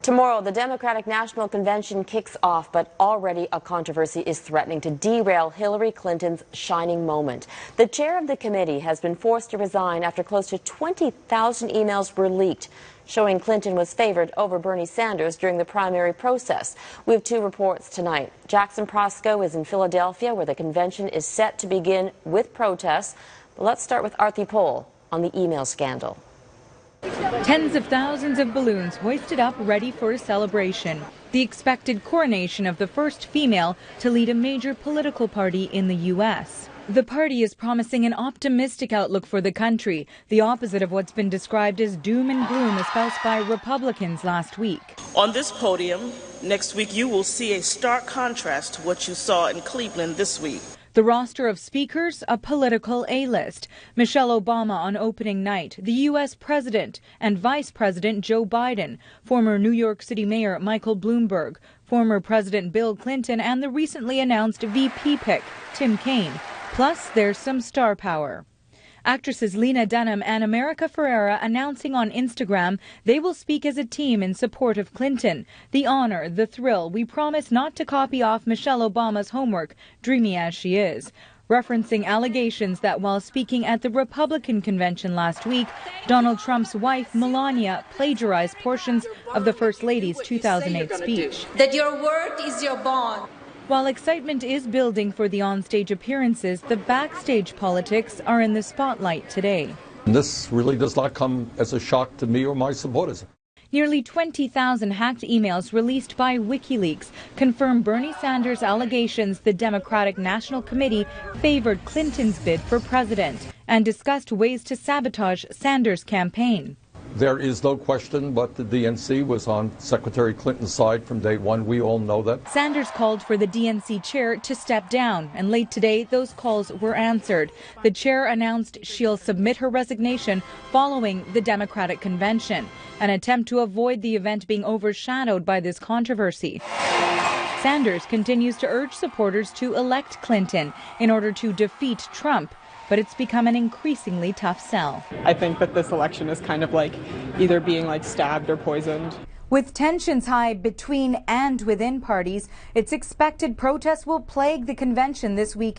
Tomorrow, the Democratic National Convention kicks off, but already a controversy is threatening to derail Hillary Clinton's shining moment. The chair of the committee has been forced to resign after close to 20,000 emails were leaked, showing Clinton was favored over Bernie Sanders during the primary process. We have two reports tonight. Jackson Prosco is in Philadelphia, where the convention is set to begin with protests. But let's start with Aarti on the email scandal. Tens of thousands of balloons hoisted up ready for a celebration. The expected coronation of the first female to lead a major political party in the U.S. The party is promising an optimistic outlook for the country, the opposite of what's been described as doom and gloom espoused by Republicans last week. On this podium, next week you will see a stark contrast to what you saw in Cleveland this week. The roster of speakers, a political A-list. Michelle Obama on opening night, the U.S. President and Vice President Joe Biden, former New York City Mayor Michael Bloomberg, former President Bill Clinton, and the recently announced VP pick, Tim Kaine. Plus, there's some star power. Actresses Lena Dunham and America Ferrera announcing on Instagram they will speak as a team in support of Clinton. The honor, the thrill, we promise not to copy off Michelle Obama's homework, dreamy as she is. Referencing allegations that while speaking at the Republican convention last week, Donald Trump's wife, Melania, plagiarized portions of the First Lady's 2008 speech. That your word is your bond. While excitement is building for the onstage appearances, the backstage politics are in the spotlight today. This really does not come as a shock to me or my supporters. Nearly 20,000 hacked emails released by WikiLeaks confirm Bernie Sanders' allegations the Democratic National Committee favored Clinton's bid for president and discussed ways to sabotage Sanders' campaign. There is no question but the DNC was on Secretary Clinton's side from day one. We all know that. Sanders called for the DNC chair to step down, and late today those calls were answered. The chair announced she'll submit her resignation following the Democratic convention, an attempt to avoid the event being overshadowed by this controversy. Sanders continues to urge supporters to elect Clinton in order to defeat Trump, but it's become an increasingly tough sell. I think that this election is kind of like either being like stabbed or poisoned. With tensions high between and within parties, it's expected protests will plague the convention this week.